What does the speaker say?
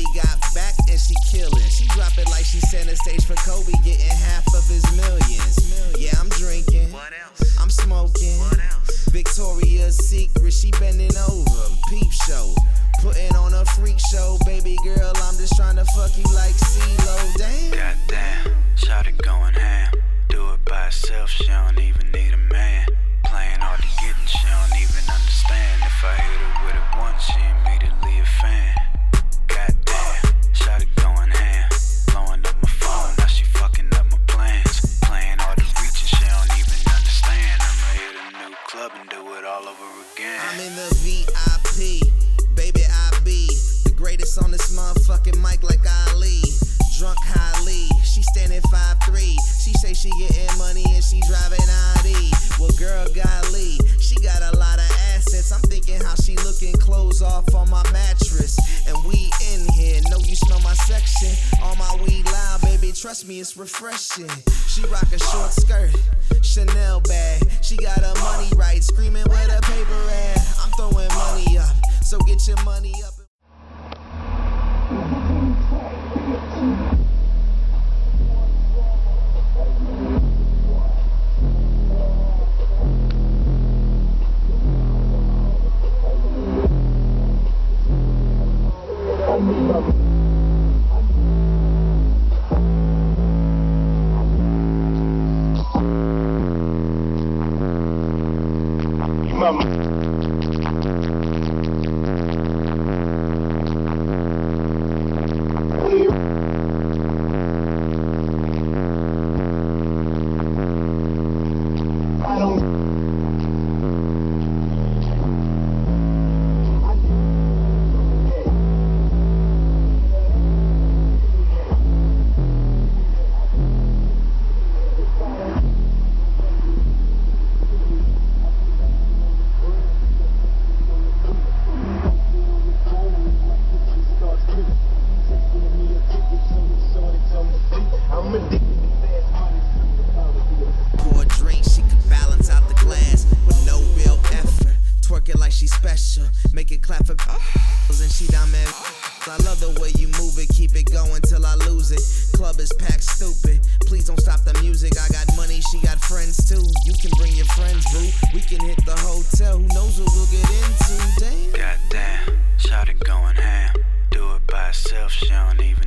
Shorty got back and she killin'. She drop it like she center stage for Kobe, getting half of his millions. Yeah, I'm drinking. What else? I'm smoking. What else? Victoria's Secret, she bending over. Peep show, putting on a freak show. Baby girl, I'm just trying to fuck you like CeeLo. Damn. Goddamn, shawty going ham. Do it by herself, she don't even need a man. Playing hard to get and she don't even understand. If I hit her with it once, she immediately a fan. Goddamn, shawty going ham. Blowing up my phone, now she fucking up my plans. Playing hard to reach and she don't even understand. I'ma hit a new club and do it all over again. I'm in the VIP, baby I be the greatest on this motherfucking mic like Ali. Drunk highly, she standing 5'3". She say she getting money and she driving ID. Well girl golly, she got a lot of assets. I'm thinking how she looking, clothes off on my mattress. And we in here, know you smell my section. On my weed loud, baby, trust me, it's refreshing. She rock a short skirt, Chanel bag. She got her money right, screaming where the paper at. I'm throwing money up, so get your money up. Like she special, make it clap for and she down man. I love the way you move it, keep it going till I lose it. Club is packed stupid, please don't stop the music. I got money, she got friends too. You can bring your friends, boo. We can hit the hotel, who knows what we'll get into. Damn. Goddamn, shawty going ham. Do it by herself, she don't even